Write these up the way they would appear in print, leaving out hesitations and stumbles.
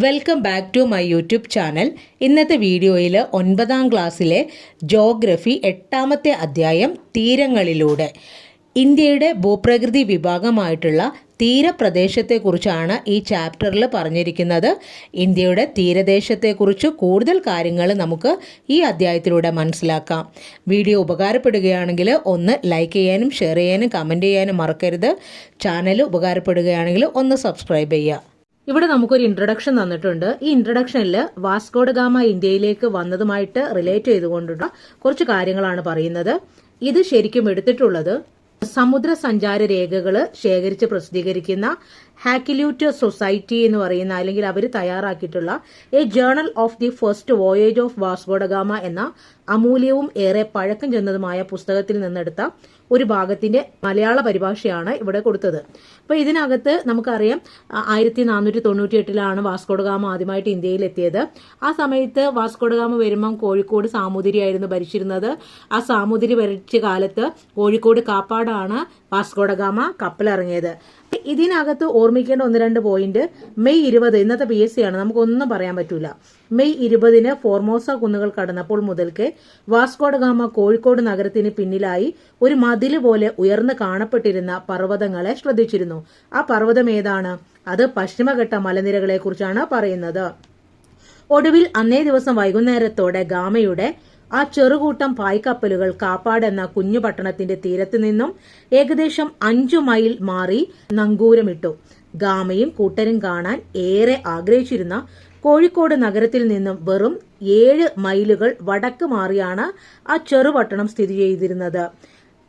Welcome back to my YouTube channel. ഇന്നത്തെ വീഡിയോയിൽ 9ാം ക്ലാസ്സിലെ ജോഗ്രഫി 8ാമത്തെ അധ്യായം തീരങ്ങളിലൂടെ ഇന്ത്യയുടെ ഭൂപ്രകൃതി വിഭാഗമായിട്ടുള്ള തീരപ്രദേശത്തെക്കുറിച്ചാണ് ഈ ചാപ്റ്ററിൽ പറഞ്ഞിരിക്കുന്നത്. ഇന്ത്യയുടെ തീരദേശത്തെക്കുറിച്ച് കൂടുതൽ കാര്യങ്ങൾ നമുക്ക് ഈ അധ്യായത്തിലൂടെ മനസ്സിലാക്കാം. വീഡിയോ ഉപകാരപ്പെടുകയാണെങ്കിൽ ഒന്ന് ലൈക്ക് ചെയ്യാനും ഷെയർ ചെയ്യാനും കമൻറ്റ് ചെയ്യാനും മറക്കരുത്. ചാനൽ ഉപകാരപ്പെടുകയാണെങ്കിൽ ഒന്ന് സബ്സ്ക്രൈബ് ചെയ്യുക. ഇവിടെ നമുക്കൊരു ഇൻട്രൊഡക്ഷൻ തന്നിട്ടുണ്ട്. ഈ ഇൻട്രൊഡക്ഷനിൽ വാസ്കോ ഡ ഗാമ ഇന്ത്യയിലേക്ക് വന്നതുമായിട്ട് റിലേറ്റ് ചെയ്തുകൊണ്ടുള്ള കുറച്ച് കാര്യങ്ങളാണ് പറയുന്നത്. ഇത് ശരിക്കും എടുത്തിട്ടുള്ളത് സമുദ്ര സഞ്ചാര രേഖകൾ ശേഖരിച്ച് പ്രസിദ്ധീകരിക്കുന്ന ഹാക്കില്യൂട്ട് സൊസൈറ്റി എന്ന് പറയുന്ന, അല്ലെങ്കിൽ അവർ തയ്യാറാക്കിയിട്ടുള്ള a journal of the first voyage of Vasco da Gama എന്ന അമൂല്യവും ഏറെ പഴക്കം ചെന്നതുമായ പുസ്തകത്തിൽ നിന്നെടുത്ത ഒരു ഭാഗത്തിന്റെ മലയാള പരിഭാഷയാണ് ഇവിടെ കൊടുത്തത്. അപ്പൊ ഇതിനകത്ത് നമുക്കറിയാം 1498 വാസ്കോ ഡ ഗാമ ആദ്യമായിട്ട് ഇന്ത്യയിൽ എത്തിയത്. ആ സമയത്ത് വാസ്കോ ഡ ഗാമ വരുമ്പം കോഴിക്കോട് സാമൂതിരിയായിരുന്നു ഭരിച്ചിരുന്നത്. ആ സാമൂതിരി ഭരിച്ച കാലത്ത് കോഴിക്കോട് കാപ്പാടാണ് വാസ്കോ ഡ ഗാമ കപ്പലിറങ്ങിയത്. ഇതിനകത്ത് ഓർമ്മിക്കേണ്ട 1-2 പോയിന്റ്. മെയ് 20, ഇന്നത്തെ PSC ആണ്, നമുക്കൊന്നും പറയാൻ പറ്റൂല. മെയ് 20 ഫോർമോസ കുന്നുകൾ കടന്നപ്പോൾ മുതൽക്ക് വാസ്കോ ഡ ഗാമ കോഴിക്കോട് നഗരത്തിന് പിന്നിലായി ഒരു മതില് പോലെ ഉയർന്നു കാണപ്പെട്ടിരുന്ന പർവ്വതങ്ങളെ ശ്രദ്ധിച്ചിരുന്നു. ആ പർവ്വതം ഏതാണ്? അത് പശ്ചിമഘട്ട മലനിരകളെ കുറിച്ചാണ് പറയുന്നത്. ഒടുവിൽ അന്നേ ദിവസം വൈകുന്നേരത്തോടെ ഗാമയുടെ ആ ചെറുകൂട്ടം പായ്ക്കപ്പലുകൾ കാപ്പാട് എന്ന കുഞ്ഞു പട്ടണത്തിന്റെ തീരത്ത് നിന്നും ഏകദേശം 5 മൈൽ മാറി നങ്കൂരമിട്ടു. ഗാമയും കൂട്ടരും കാണാൻ ഏറെ ആഗ്രഹിച്ചിരുന്ന കോഴിക്കോട് നഗരത്തിൽ നിന്നും വെറും 7 മൈലുകൾ വടക്ക് മാറിയാണ് ആ ചെറുപട്ടണം സ്ഥിതി ചെയ്തിരുന്നത്.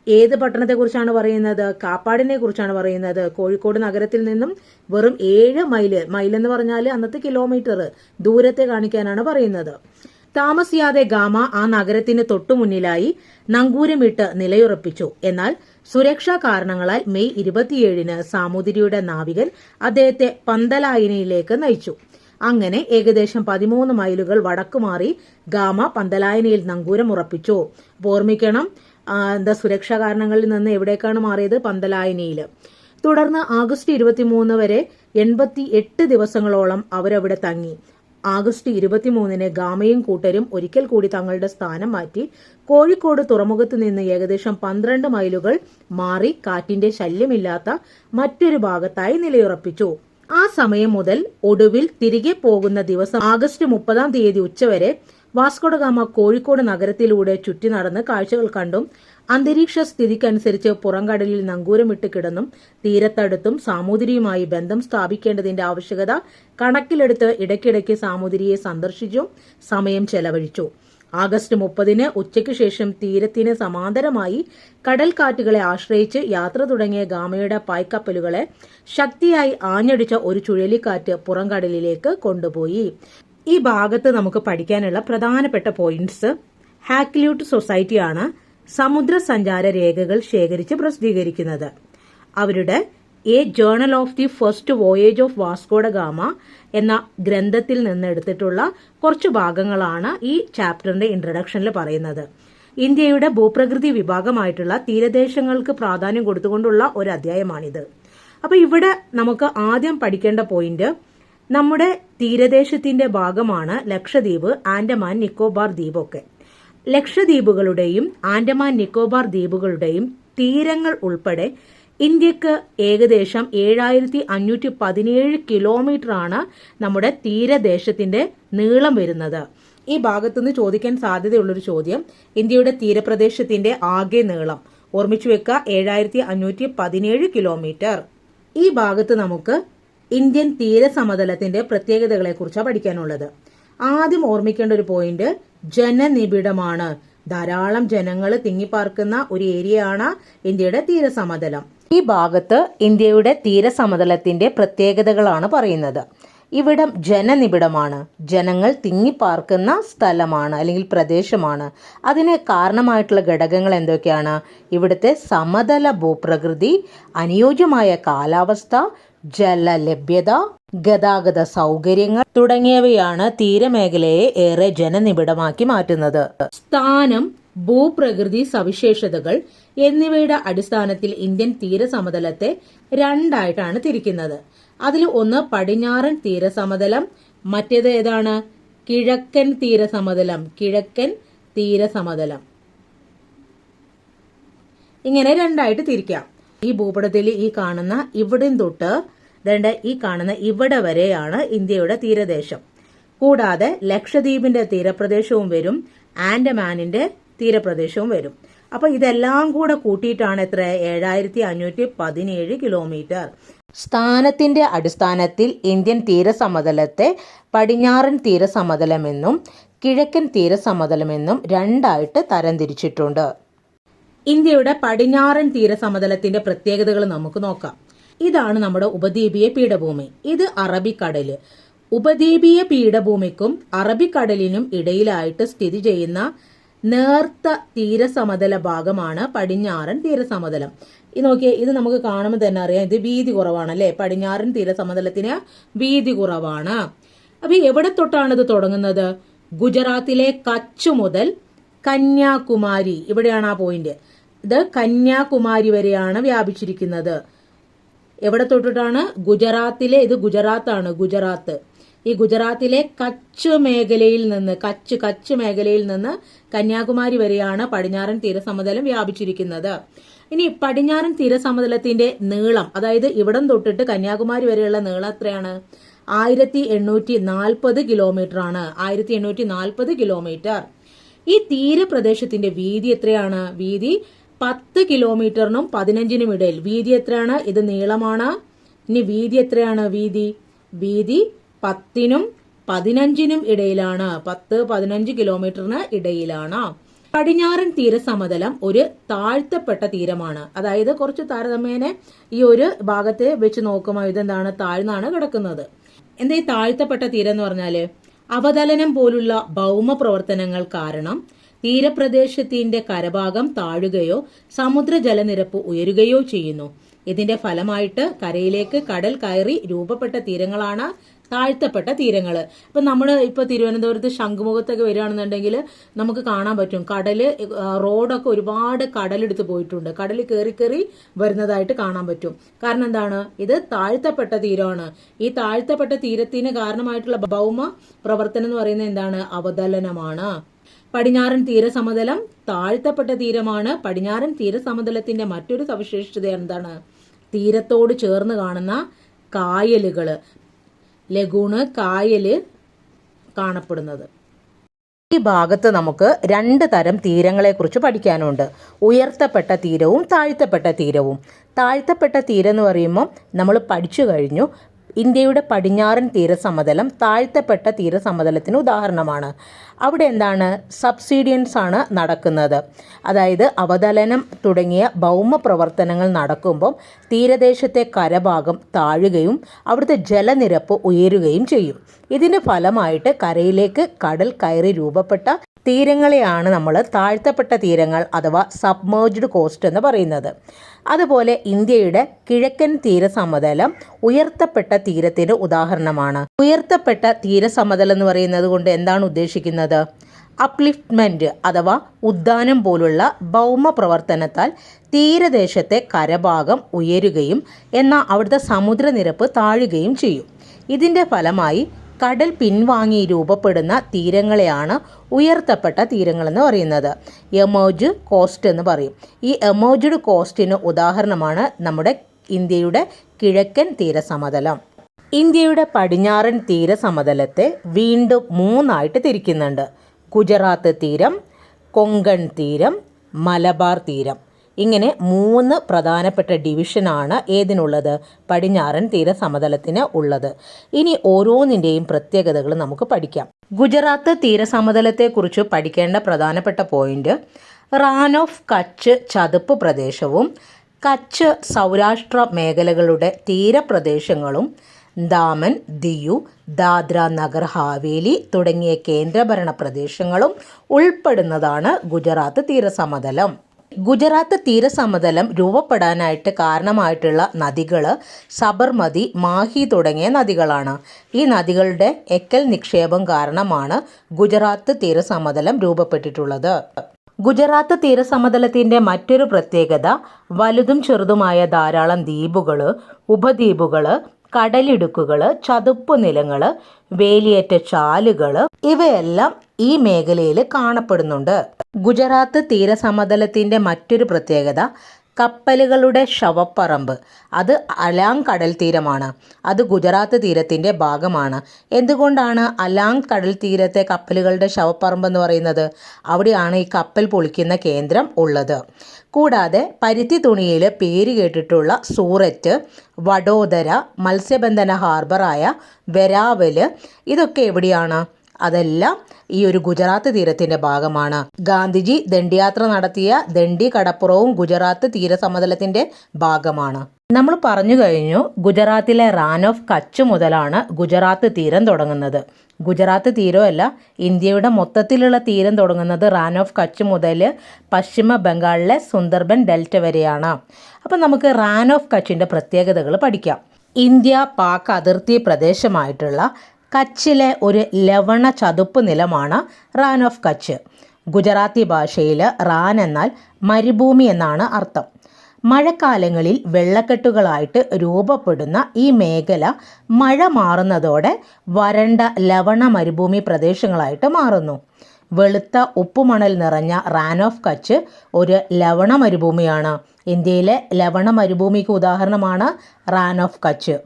ഏത് പട്ടണത്തെ കുറിച്ചാണ് പറയുന്നത്? കാപ്പാടിനെ കുറിച്ചാണ് പറയുന്നത്. കോഴിക്കോട് നഗരത്തിൽ നിന്നും വെറും 7 മൈലെന്ന് പറഞ്ഞാൽ അന്നത്തെ കിലോമീറ്റർ ദൂരത്തെ കാണിക്കാനാണ് പറയുന്നത്. താമസിയാതെ ഗാമ ആ നഗരത്തിന് തൊട്ടുമുന്നിലായി നങ്കൂരമിട്ട് നിലയുറപ്പിച്ചു. എന്നാൽ സുരക്ഷാ കാരണങ്ങളാൽ മെയ് 27 സാമൂതിരിയുടെ നാവികൻ അദ്ദേഹത്തെ പന്തലായനയിലേക്ക് നയിച്ചു. അങ്ങനെ ഏകദേശം 13 മൈലുകൾ വടക്കുമാറി ഗാമ പന്തലായനയിൽ നങ്കൂരം ഉറപ്പിച്ചു. ഓർമ്മിക്കണം, സുരക്ഷാ കാരണങ്ങളിൽ നിന്ന് എവിടേക്കാണ് മാറിയത്? പന്തലായനയിൽ. തുടർന്ന് ആഗസ്റ്റ് 23 വരെ 88 ദിവസങ്ങളോളം അവരവിടെ തങ്ങി. ആഗസ്റ്റ് 23 ഗാമയും കൂട്ടരും ഒരിക്കൽ കൂടി തങ്ങളുടെ സ്ഥാനം മാറ്റി കോഴിക്കോട് തുറമുഖത്ത് നിന്ന് ഏകദേശം 12 മൈലുകൾ മാറി കാറ്റിന്റെ ശല്യമില്ലാത്ത മറ്റൊരു ഭാഗത്തായി നിലയുറപ്പിച്ചു. ആ സമയം മുതൽ ഒടുവിൽ തിരികെ പോകുന്ന ദിവസം ആഗസ്റ്റ് 30 ഉച്ചവരെ വാസ്കോ ഡ ഗാമ കോഴിക്കോട് നഗരത്തിലൂടെ ചുറ്റി നടന്ന് കാഴ്ചകൾ കണ്ടും അന്തരീക്ഷ സ്ഥിതിക്കനുസരിച്ച് പുറംകടലിൽ നങ്കൂരമിട്ട് കിടന്നും തീരത്തടുത്തും സാമൂതിരിയുമായി ബന്ധം സ്ഥാപിക്കേണ്ടതിന്റെ ആവശ്യകത കണക്കിലെടുത്ത് ഇടയ്ക്കിടയ്ക്ക് സാമൂതിരിയെ സന്ദർശിച്ചും സമയം ചെലവഴിച്ചു. ആഗസ്റ്റ് 30 ഉച്ചയ്ക്ക് ശേഷം തീരത്തിന് സമാന്തരമായി കടൽക്കാറ്റുകളെ ആശ്രയിച്ച് യാത്ര തുടങ്ങിയ ഗാമയുടെ പായ്ക്കപ്പലുകളെ ശക്തിയായി ആഞ്ഞടിച്ച ഒരു ചുഴലിക്കാറ്റ് പുറംകടലിലേക്ക് കൊണ്ടുപോയി. ഈ ഭാഗത്ത് നമുക്ക് പഠിക്കാനുള്ള പ്രധാനപ്പെട്ട പോയിന്റ്സ്: ഹാക്കില്യൂട്ട് സൊസൈറ്റിയാണ് സമുദ്ര സഞ്ചാര രേഖകൾ ശേഖരിച്ച് പ്രസിദ്ധീകരിക്കുന്നത്. അവരുടെ a journal of the first voyage of Vasco da Gama എന്ന ഗ്രന്ഥത്തിൽ നിന്നെടുത്തിട്ടുള്ള കുറച്ച് ഭാഗങ്ങളാണ് ഈ ചാപ്റ്ററിന്റെ ഇൻട്രഡക്ഷനിൽ പറയുന്നത്. ഇന്ത്യയുടെ ഭൂപ്രകൃതി വിഭാഗമായിട്ടുള്ള തീരദേശങ്ങൾക്ക് പ്രാധാന്യം കൊടുത്തുകൊണ്ടുള്ള ഒരു അധ്യായമാണിത്. അപ്പൊ ഇവിടെ നമുക്ക് ആദ്യം പഠിക്കേണ്ട പോയിന്റ്, നമ്മുടെ തീരദേശത്തിന്റെ ഭാഗമാണ് ലക്ഷദ്വീപ്, ആൻഡമാൻ നിക്കോബാർ ദ്വീപൊക്കെ. ലക്ഷദ്വീപുകളുടെയും ആൻഡമാൻ നിക്കോബാർ ദ്വീപുകളുടെയും തീരങ്ങൾ ഉൾപ്പെടെ ഇന്ത്യക്ക് ഏകദേശം 7517 കിലോമീറ്ററാണ് നമ്മുടെ തീരദേശത്തിന്റെ നീളം വരുന്നത്. ഈ ഭാഗത്തുനിന്ന് ചോദിക്കാൻ സാധ്യതയുള്ളൊരു ചോദ്യം, ഇന്ത്യയുടെ തീരപ്രദേശത്തിന്റെ ആകെ നീളം ഓർമ്മിച്ചു വെക്കുക, 7517 കിലോമീറ്റർ. ഈ ഭാഗത്ത് നമുക്ക് ഇന്ത്യൻ തീരസമതലത്തിന്റെ പ്രത്യേകതകളെ കുറിച്ചാണ് പഠിക്കാനുള്ളത്. ആദ്യം ഓർമ്മിക്കേണ്ട ഒരു പോയിന്റ്, ജനനിബിഡമാണ്. ധാരാളം ജനങ്ങൾ തിങ്ങിപ്പാർക്കുന്ന ഒരു ഏരിയയാണ് ഇന്ത്യയുടെ തീരസമതലം. ഈ ഭാഗത്ത് ഇന്ത്യയുടെ തീരസമതലത്തിന്റെ പ്രത്യേകതകളാണ് പറയുന്നത്. ഇവിടം ജനനിബിഡമാണ്, ജനങ്ങൾ തിങ്ങിപ്പാർക്കുന്ന സ്ഥലമാണ് അല്ലെങ്കിൽ പ്രദേശമാണ്. അതിന് കാരണമായിട്ടുള്ള ഘടകങ്ങൾ എന്തൊക്കെയാണ്? ഇവിടുത്തെ സമതല ഭൂപ്രകൃതി, അനുയോജ്യമായ കാലാവസ്ഥ, ജലലഭ്യത, ഗതാഗത സൗകര്യങ്ങൾ തുടങ്ങിയവയാണ് തീരമേഖലയെ ഏറെ ജനനിബിഡമാക്കി മാറ്റുന്നത്. സ്ഥാനം, ഭൂപ്രകൃതി സവിശേഷതകൾ എന്നിവയുടെ അടിസ്ഥാനത്തിൽ ഇന്ത്യൻ തീരസമതലത്തെ 2 ആയിട്ടാണ് തിരിക്കുന്നത്. അതിൽ ഒന്ന് പടിഞ്ഞാറൻ തീരസമതലം, മറ്റേത് ഏതാണ്? കിഴക്കൻ തീരസമതലം. കിഴക്കൻ തീരസമതലം. ഇങ്ങനെ രണ്ടായിട്ട് തിരിക്കാം. ഈ ഭൂപടത്തിൽ ഈ കാണുന്ന ഇവിടം തൊട്ട് ഈ കാണുന്ന ഇവിടെ വരെയാണ് ഇന്ത്യയുടെ തീരദേശം. കൂടാതെ ലക്ഷദ്വീപിന്റെ തീരപ്രദേശവും വരും, ആൻഡമാനിന്റെ തീരപ്രദേശവും വരും. അപ്പൊ ഇതെല്ലാം കൂടെ കൂട്ടിയിട്ടാണ് എത്ര? 7517 കിലോമീറ്റർ. സ്ഥാനത്തിന്റെ അടിസ്ഥാനത്തിൽ ഇന്ത്യൻ തീരസമതലത്തെ പടിഞ്ഞാറൻ തീരസമതലമെന്നും കിഴക്കൻ തീരസമതലമെന്നും രണ്ടായിട്ട് തരംതിരിച്ചിട്ടുണ്ട്. ഇന്ത്യയുടെ പടിഞ്ഞാറൻ തീരസമതലത്തിന്റെ പ്രത്യേകതകൾ നമുക്ക് നോക്കാം. ഇതാണ് നമ്മുടെ ഉപദ്വീപീയ പീഠഭൂമി. ഇത് അറബിക്കടല്. ഉപദ്വീപീയ പീഠഭൂമിക്കും അറബിക്കടലിനും ഇടയിലായിട്ട് സ്ഥിതി ചെയ്യുന്ന നേർത്ത തീരസമതല ഭാഗമാണ് പടിഞ്ഞാറൻ തീരസമതലം. ഈ നോക്കിയേ, ഇത് നമുക്ക് കാണുമ്പോൾ തന്നെ അറിയാം ഇത് വീതി കുറവാണ് അല്ലെ. പടിഞ്ഞാറൻ തീരസമതലത്തിന് വീതി കുറവാണ്. അപ്പൊ എവിടെ തൊട്ടാണ് ഇത് തുടങ്ങുന്നത്? ഗുജറാത്തിലെ കച്ച് മുതൽ കന്യാകുമാരി, ഇവിടെയാണ് ആ പോയിന്റ്. ഇത് കന്യാകുമാരി വരെയാണ് വ്യാപിച്ചിരിക്കുന്നത്. എവിടെ തൊട്ടിട്ടാണ്? ഗുജറാത്തിലെ, ഇത് ഗുജറാത്താണ്, ഗുജറാത്ത്. ഈ ഗുജറാത്തിലെ കച്ച് മേഖലയിൽ നിന്ന് കച്ച് മേഖലയിൽ നിന്ന് കന്യാകുമാരി വരെയാണ് പടിഞ്ഞാറൻ തീരസമതലം വ്യാപിച്ചിരിക്കുന്നത്. ഇനി പടിഞ്ഞാറൻ തീരസമതലത്തിന്റെ നീളം, അതായത് ഇവിടം തൊട്ടിട്ട് കന്യാകുമാരി വരെയുള്ള നീളം എത്രയാണ്? 1840 കിലോമീറ്റർ ആണ്. 1840 കിലോമീറ്റർ. ഈ തീരപ്രദേശത്തിന്റെ വീതി എത്രയാണ്? വീതി 10 കിലോമീറ്ററിനും 15നും ഇടയിൽ. വീതി എത്രയാണ്? ഇത് നീളമാണ്. ഇനി വീതി എത്രയാണ്? വീതി 10നും 15നും ഇടയിലാണ്. 10-15 കിലോമീറ്ററിന് ഇടയിലാണ്. പടിഞ്ഞാറൻ തീരസമതലം ഒരു താഴ്ത്തപ്പെട്ട തീരമാണ്. അതായത് കുറച്ച് താരതമ്യേന ഈ ഒരു ഭാഗത്തെ വെച്ച് നോക്കുമ്പോൾ ഇതെന്താണ്? താഴ്ന്നാണ് കിടക്കുന്നത്. എന്താ ഈ താഴ്ത്തപ്പെട്ട തീരം എന്ന് പറഞ്ഞാല്? അവതലനം പോലുള്ള ഭൗമ പ്രവർത്തനങ്ങൾ കാരണം തീരപ്രദേശത്തിന്റെ കരഭാഗം താഴുകയോ സമുദ്രജലനിരപ്പ് ഉയരുകയോ ചെയ്യുന്നു. ഇതിന്റെ ഫലമായിട്ട് കരയിലേക്ക് കടൽ കയറി രൂപപ്പെട്ട തീരങ്ങളാണ് താഴ്ത്തപ്പെട്ട തീരങ്ങള്. ഇപ്പൊ നമ്മള് ഇപ്പൊ തിരുവനന്തപുരത്ത് ശംഖുമുഖത്തൊക്കെ വരികയാണെന്നുണ്ടെങ്കിൽ നമുക്ക് കാണാൻ പറ്റും കടല്, റോഡൊക്കെ ഒരുപാട് കടലെടുത്ത് പോയിട്ടുണ്ട്. കടലിൽ കയറി വരുന്നതായിട്ട് കാണാൻ പറ്റും. കാരണം എന്താണ്? ഇത് താഴ്ത്തപ്പെട്ട തീരമാണ്. ഈ താഴ്ത്തപ്പെട്ട തീരത്തിന് കാരണമായിട്ടുള്ള ഭൗമ പ്രവർത്തനം എന്ന് പറയുന്നത് എന്താണ്? അവതലനമാണ്. പടിഞ്ഞാറൻ തീരസമതലം താഴ്ത്തപ്പെട്ട തീരമാണ്. പടിഞ്ഞാറൻ തീരസമതലത്തിന്റെ മറ്റൊരു സവിശേഷത എന്താണ്? തീരത്തോട് ചേർന്ന് കാണുന്ന കായലുകള്, ലഗൂണ്, കായല് കാണപ്പെടുന്നത്. ഈ ഭാഗത്ത് നമുക്ക് 2 തരം തീരങ്ങളെ കുറിച്ച് പഠിക്കാനുണ്ട്. ഉയർത്തപ്പെട്ട തീരവും താഴ്ത്തപ്പെട്ട തീരവും. താഴ്ത്തപ്പെട്ട തീരം എന്ന് പറയുമ്പോൾ നമ്മൾ പഠിച്ചു കഴിഞ്ഞു. ഇന്ത്യയുടെ പടിഞ്ഞാറൻ തീരസമതലം താഴ്ത്തപ്പെട്ട തീരസമതലത്തിന് ഉദാഹരണമാണ്. അവിടെ എന്താണ്? സബ്സിഡിയൻസ് ആണ് നടക്കുന്നത്. അതായത് അവതലനം തുടങ്ങിയ ഭൗമ പ്രവർത്തനങ്ങൾ നടക്കുമ്പോൾ തീരദേശത്തെ കരഭാഗം താഴുകയും അവിടുത്തെ ജലനിരപ്പ് ഉയരുകയും ചെയ്യും. ഇതിൻ്റെ ഫലമായിട്ട് കരയിലേക്ക് കടൽ കയറി രൂപപ്പെട്ട തീരങ്ങളെയാണ് നമ്മൾ താഴ്ത്തപ്പെട്ട തീരങ്ങൾ അഥവാ സബ്മേർജ്ഡ് കോസ്റ്റ് എന്ന് പറയുന്നത്. അതുപോലെ ഇന്ത്യയുടെ കിഴക്കൻ തീരസമതലം ഉയർത്തപ്പെട്ട തീരത്തിന് ഉദാഹരണമാണ്. ഉയർത്തപ്പെട്ട തീരസമതലം എന്ന് പറയുന്നത് കൊണ്ട് എന്താണ് ഉദ്ദേശിക്കുന്നത്? അപ്ലിഫ്റ്റ്മെന്റ് അഥവാ ഉദ്ധാനം പോലുള്ള ഭൗമ പ്രവർത്തനത്താൽ തീരദേശത്തെ കരഭാഗം ഉയരുകയും എന്നാൽ അവിടുത്തെ സമുദ്രനിരപ്പ് താഴുകയും ചെയ്യും. ഇതിൻ്റെ ഫലമായി കടൽ പിൻവാങ്ങി രൂപപ്പെടുന്ന തീരങ്ങളെയാണ് ഉയർത്തപ്പെട്ട തീരങ്ങളെന്ന് പറയുന്നത്. എമേർജ് കോസ്റ്റ് എന്ന് പറയും. ഈ എമേർജ്ഡ് കോസ്റ്റിന് ഉദാഹരണമാണ് നമ്മുടെ ഇന്ത്യയുടെ കിഴക്കൻ തീരസമതലം. ഇന്ത്യയുടെ പടിഞ്ഞാറൻ തീരസമതലത്തെ വീണ്ടും 3ആയിട്ട് തിരിക്കുന്നുണ്ട്. ഗുജറാത്ത് തീരം, കൊങ്കൺ തീരം, മലബാർ തീരം. ഇങ്ങനെ 3 പ്രധാനപ്പെട്ട ഡിവിഷനാണ് ഏതിനുള്ളത്? പടിഞ്ഞാറൻ തീരസമതലത്തിന് ഉള്ളത്. ഇനി ഓരോന്നിൻ്റെയും പ്രത്യേകതകൾ നമുക്ക് പഠിക്കാം. ഗുജറാത്ത് തീരസമതലത്തെക്കുറിച്ച് പഠിക്കേണ്ട പ്രധാനപ്പെട്ട പോയിന്റ് റാൻ ഓഫ് കച്ച് ചതുപ്പ് പ്രദേശവും കച്ച് സൗരാഷ്ട്ര മേഖലകളുടെ തീരപ്രദേശങ്ങളും ദാമൻ, ദിയു, ദാദ്ര നഗർ ഹാവേലി തുടങ്ങിയ കേന്ദ്രഭരണ പ്രദേശങ്ങളും ഉൾപ്പെടുന്നതാണ് ഗുജറാത്ത് തീരസമതലം. ഗുജറാത്ത് തീരസമതലം രൂപപ്പെടാനായിട്ട് കാരണമായിട്ടുള്ള നദികൾ സബർമതി, മാഹി തുടങ്ങിയ നദികളാണ്. ഈ നദികളുടെ എക്കൽ നിക്ഷേപം കാരണമാണ് ഗുജറാത്ത് തീരസമതലം രൂപപ്പെട്ടിട്ടുള്ളത്. ഗുജറാത്ത് തീരസമതലത്തിൻ്റെ മറ്റൊരു പ്രത്യേകത വലുതും ചെറുതുമായ ധാരാളം ദ്വീപുകൾ, ഉപദ്വീപുകൾ, കടലിടുക്കുകൾ, ചതുപ്പ് നിലങ്ങൾ, വേലിയേറ്റ ചാലുകൾ ഇവയെല്ലാം ഈ മേഖലയിൽ കാണപ്പെടുന്നുണ്ട്. ഗുജറാത്ത് തീരസമതലത്തിൻ്റെ മറ്റൊരു പ്രത്യേകത കപ്പലുകളുടെ ശവപ്പറമ്പ്. അത് അലാങ് കടൽ തീരമാണ്. അത് ഗുജറാത്ത് തീരത്തിൻ്റെ ഭാഗമാണ്. എന്തുകൊണ്ടാണ് അലാങ് കടൽ തീരത്തെ കപ്പലുകളുടെ ശവപ്പറമ്പ് എന്ന് പറയുന്നത്? അവിടെയാണ് ഈ കപ്പൽ പൊളിക്കുന്ന കേന്ദ്രം ഉള്ളത്. കൂടാതെ പരുത്തി തുണിയിൽ പേര് കേട്ടിട്ടുള്ള സൂററ്റ്, വഡോദര, മത്സ്യബന്ധന ഹാർബറായ വെരാവൽ ഇതൊക്കെ എവിടെയാണ്? അതെല്ലാം ഈ ഒരു ഗുജറാത്ത് തീരത്തിൻ്റെ ഭാഗമാണ്. ഗാന്ധിജി ദണ്ഡിയാത്ര നടത്തിയ ദണ്ഡി കടപ്പുറവും ഗുജറാത്ത് തീരസമതലത്തിൻ്റെ ഭാഗമാണ്. നമ്മൾ പറഞ്ഞു കഴിഞ്ഞു, ഗുജറാത്തിലെ റാൻ ഓഫ് കച്ച് മുതലാണ് ഗുജറാത്ത് തീരം തുടങ്ങുന്നത്. ഗുജറാത്ത് തീരമല്ല, ഇന്ത്യയുടെ മൊത്തത്തിലുള്ള തീരം തുടങ്ങുന്നത് റാൻ ഓഫ് കച്ച് മുതൽ പശ്ചിമ ബംഗാളിലെ സുന്ദർബൻ ഡെൽറ്റ വരെയാണ്. അപ്പം നമുക്ക് റാൻ ഓഫ് കച്ചിൻ്റെ പ്രത്യേകതകൾ പഠിക്കാം. ഇന്ത്യ പാക് അതിർത്തി പ്രദേശമായിട്ടുള്ള കച്ചിലെ ഒരു ലവണ ചതുപ്പ് നിലമാണ് റാൻ ഓഫ് കച്ച്. ഗുജറാത്തി ഭാഷയിൽ റാൻ എന്നാൽ മരുഭൂമി എന്നാണ് അർത്ഥം. മഴക്കാലങ്ങളിൽ വെള്ളക്കെട്ടുകളായിട്ട് രൂപപ്പെടുന്ന ഈ മേഖല മഴ മാറുന്നതോടെ വരണ്ട ലവണ മരുഭൂമി പ്രദേശങ്ങളായിട്ട് മാറുന്നു. വെളുത്ത ഉപ്പുമണൽ നിറഞ്ഞ റാൻ ഓഫ് കച്ച് ഒരു ലവണ മരുഭൂമിയാണ്. ഇന്ത്യയിലെ ലവണ മരുഭൂമിക്ക് ഉദാഹരണമാണ് റാൻ ഓഫ് കച്ച്.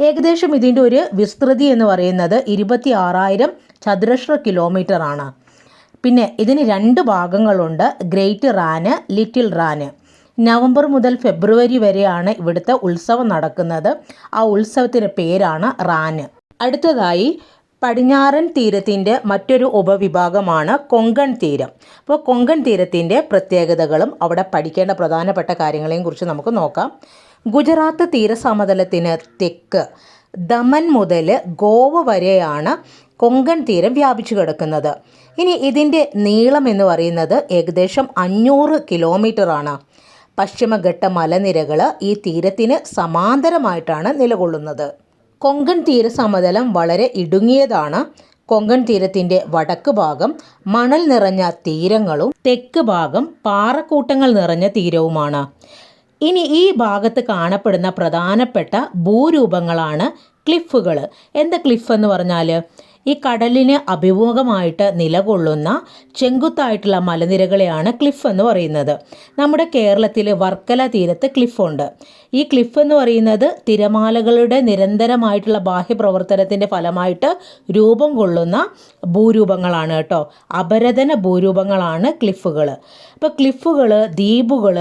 ഏകദേശം ഇതിൻ്റെ ഒരു വിസ്തൃതി എന്ന് പറയുന്നത് 26,000 ചതുരശ്ര കിലോമീറ്റർ ആണ്. പിന്നെ ഇതിന് 2 ഭാഗങ്ങളുണ്ട്, ഗ്രേറ്റ് റാന്, ലിറ്റിൽ റാന്. നവംബർ മുതൽ ഫെബ്രുവരി വരെയാണ് ഇവിടുത്തെ ഉത്സവം നടക്കുന്നത്. ആ ഉത്സവത്തിൻ്റെ പേരാണ് റാന്. അടുത്തതായി പടിഞ്ഞാറൻ തീരത്തിൻ്റെ മറ്റൊരു ഉപവിഭാഗമാണ് കൊങ്കൺ തീരം. അപ്പോൾ കൊങ്കൺ തീരത്തിൻ്റെ പ്രത്യേകതകളും അവിടെ പഠിക്കേണ്ട പ്രധാനപ്പെട്ട കാര്യങ്ങളെയും കുറിച്ച് നമുക്ക് നോക്കാം. ഗുജറാത്ത് തീരസമതലത്തിന് തെക്ക് ദമൻ മുതൽ ഗോവ വരെയാണ് കൊങ്കൺ തീരം വ്യാപിച്ചു കിടക്കുന്നത്. ഇനി ഇതിൻ്റെ നീളം എന്ന് പറയുന്നത് ഏകദേശം 500 കിലോമീറ്ററാണ്. പശ്ചിമഘട്ട മലനിരകൾ ഈ തീരത്തിന് സമാന്തരമായിട്ടാണ് നിലകൊള്ളുന്നത്. കൊങ്കൺ തീരസമതലം വളരെ ഇടുങ്ങിയതാണ്. കൊങ്കൺ തീരത്തിൻ്റെ വടക്ക് ഭാഗം മണൽ നിറഞ്ഞ തീരങ്ങളും തെക്ക് ഭാഗം പാറക്കൂട്ടങ്ങൾ നിറഞ്ഞ തീരവുമാണ്. ഇനി ഈ ഭാഗത്ത് കാണപ്പെടുന്ന പ്രധാനപ്പെട്ട ഭൂരൂപങ്ങളാണ് ക്ലിഫുകൾ. എന്താ ക്ലിഫ് എന്ന് പറഞ്ഞാൽ? ഈ കടലിന് അഭിമുഖമായിട്ട് നിലകൊള്ളുന്ന ചെങ്കുത്തായിട്ടുള്ള മലനിരകളെയാണ് ക്ലിഫ് എന്ന് പറയുന്നത്. നമ്മുടെ കേരളത്തിൽ വർക്കല തീരത്ത് ക്ലിഫുണ്ട്. ഈ ക്ലിഫ് എന്ന് പറയുന്നത് തിരമാലകളുടെ നിരന്തരമായിട്ടുള്ള ബാഹ്യപ്രവർത്തനത്തിൻ്റെ ഫലമായിട്ട് രൂപം കൊള്ളുന്ന ഭൂരൂപങ്ങളാണ് കേട്ടോ. അപരദന ഭൂരൂപങ്ങളാണ് ക്ലിഫുകൾ. അപ്പോൾ ക്ലിഫുകൾ, ദ്വീപുകൾ,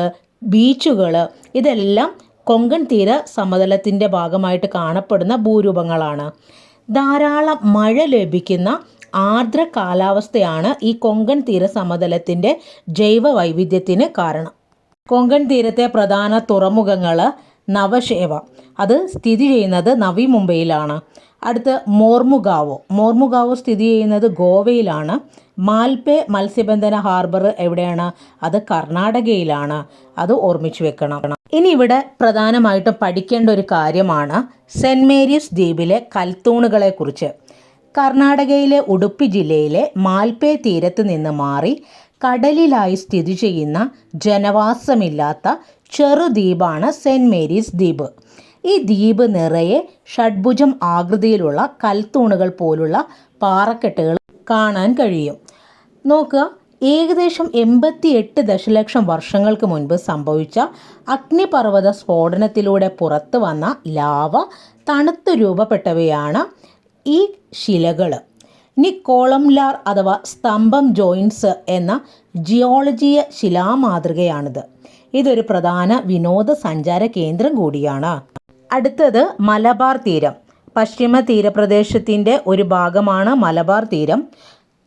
ബീച്ചുകൾ ഇതെല്ലാം കൊങ്കൺ തീര സമതലത്തിൻ്റെ ഭാഗമായിട്ട് കാണപ്പെടുന്ന ഭൂരൂപങ്ങളാണ്. ധാരാളം മഴ ലഭിക്കുന്ന ആർദ്ര കാലാവസ്ഥയാണ് ഈ കൊങ്കൺ തീര സമതലത്തിൻ്റെ ജൈവ വൈവിധ്യത്തിന് കാരണം. കൊങ്കൺ തീരത്തെ പ്രധാന തുറമുഖങ്ങൾ നവശേവ, അത് സ്ഥിതി ചെയ്യുന്നത് നവി മുംബൈയിലാണ്. അടുത്ത് മോർമുഗാവോ സ്ഥിതി ചെയ്യുന്നത് ഗോവയിലാണ്. മാൽപേ മത്സ്യബന്ധന ഹാർബർ എവിടെയാണ്? അത് കർണാടകയിലാണ്. അത് ഓർമ്മിച്ചു വെക്കണം. ഇനി ഇവിടെ പ്രധാനമായിട്ടും പഠിക്കേണ്ട ഒരു കാര്യമാണ് സെൻറ്റ് മേരീസ് ദ്വീപിലെ കൽത്തൂണുകളെ കുറിച്ച്. കർണാടകയിലെ ഉടുപ്പി ജില്ലയിലെ മാൽപേ തീരത്ത് നിന്ന് മാറി കടലിലായി സ്ഥിതി ചെയ്യുന്ന ജനവാസമില്ലാത്ത ചെറുദ്വീപാണ് സെൻറ്റ് മേരീസ് ദ്വീപ്. ഈ ദ്വീപ് നിറയെ ഷഡ്ഭുജം ആകൃതിയിലുള്ള കൽത്തൂണുകൾ പോലുള്ള പാറക്കെട്ടുകൾ കാണാൻ കഴിയും. നോക്കുക, ഏകദേശം 88 ദശലക്ഷം വർഷങ്ങൾക്ക് മുൻപ് സംഭവിച്ച അഗ്നിപർവ്വത സ്ഫോടനത്തിലൂടെ പുറത്തു വന്ന ലാവ തണുത്ത് രൂപപ്പെട്ടവയാണ് ഈ ശിലകൾ. ഇനി കോളംലാർ അഥവാ സ്തംഭം ജോയിൻസ് എന്ന ജിയോളജിയ ശിലാമാതൃകയാണിത്. ഇതൊരു പ്രധാന വിനോദസഞ്ചാര കേന്ദ്രം കൂടിയാണ്. അടുത്തത് മലബാർ തീരം. പശ്ചിമ തീരപ്രദേശത്തിൻ്റെ ഒരു ഭാഗമാണ് മലബാർ തീരം.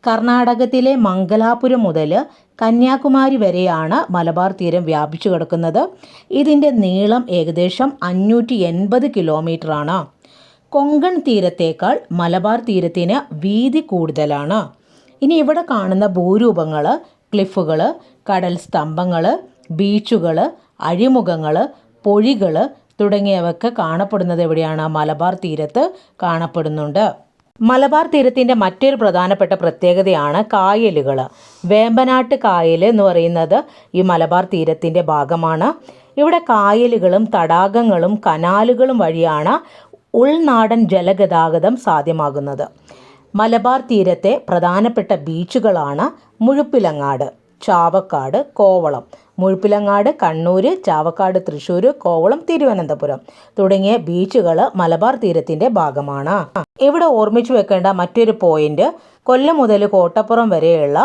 കർണാടകത്തിലെ മംഗലാപുരം മുതൽ കന്യാകുമാരി വരെയാണ് മലബാർ തീരം വ്യാപിച്ചു കിടക്കുന്നത്. ഇതിൻ്റെ നീളം ഏകദേശം 580 കിലോമീറ്ററാണ്. കൊങ്കൺ തീരത്തേക്കാൾ മലബാർ തീരത്തിന് വീതി കൂടുതലാണ്. ഇനി ഇവിടെ കാണുന്ന ഭൂരൂപങ്ങൾ ക്ലിഫുകൾ, കടൽ സ്തംഭങ്ങൾ, ബീച്ചുകൾ, അഴിമുഖങ്ങൾ, പൊഴികൾ തുടങ്ങിയവയൊക്കെ കാണപ്പെടുന്നത് എവിടെയാണ്? മലബാർ തീരത്ത് കാണപ്പെടുന്നുണ്ട്. മലബാർ തീരത്തിൻ്റെ മറ്റൊരു പ്രധാനപ്പെട്ട പ്രത്യേകതയാണ് കായലുകൾ. വേമ്പനാട്ട് കായൽ എന്ന് പറയുന്നത് ഈ മലബാർ തീരത്തിൻ്റെ ഭാഗമാണ്. ഇവിടെ കായലുകളും തടാകങ്ങളും കനാലുകളും വഴിയാണ് ഉൾനാടൻ ജലഗതാഗതം സാധ്യമാകുന്നത്. മലബാർ തീരത്തെ പ്രധാനപ്പെട്ട ബീച്ചുകളാണ് മുഴുപ്പിലങ്ങാട്, ചാവക്കാട്, കോവളം. മുഴുപ്പിലങ്ങാട് കണ്ണൂർ, ചാവക്കാട് തൃശ്ശൂർ, കോവളം തിരുവനന്തപുരം തുടങ്ങിയ ബീച്ചുകൾ മലബാർ തീരത്തിൻ്റെ ഭാഗമാണ്. ഇവിടെ ഓർമ്മിച്ചു വെക്കേണ്ട മറ്റൊരു പോയിന്റ്, കൊല്ലം മുതൽ കോട്ടപ്പുറം വരെയുള്ള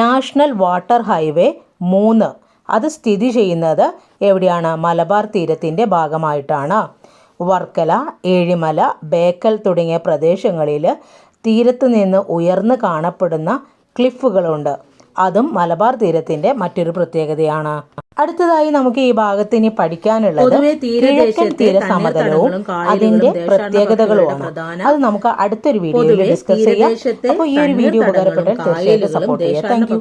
നാഷണൽ വാട്ടർ ഹൈവേ 3 അത് സ്ഥിതി ചെയ്യുന്നത് എവിടെയാണ്? മലബാർ തീരത്തിൻ്റെ ഭാഗമായിട്ടാണ്. വർക്കല, ഏഴിമല, ബേക്കൽ തുടങ്ങിയ പ്രദേശങ്ങളിൽ തീരത്ത് നിന്ന് ഉയർന്നു കാണപ്പെടുന്ന ക്ലിഫുകളുണ്ട്. അതും മലബാർ തീരത്തിൻ്റെ മറ്റൊരു പ്രത്യേകതയാണ്. അടുത്തതായി നമുക്ക് ഈ ഭാഗത്ത് ഇനി പഠിക്കാനുള്ളത് കിഴക്കൻ തീരസമതലവും അതിന്റെ പ്രത്യേകതകളുമാണ്. അത് നമുക്ക് അടുത്തൊരു വീഡിയോയിൽ ഡിസ്കസ് ചെയ്യാം. അപ്പോൾ ഈ ഒരു വീഡിയോ ഉപകാരപ്പെട്ടാൽ തീർച്ചയായിട്ടും സപ്പോർട്ട് ചെയ്യാം. Thank you.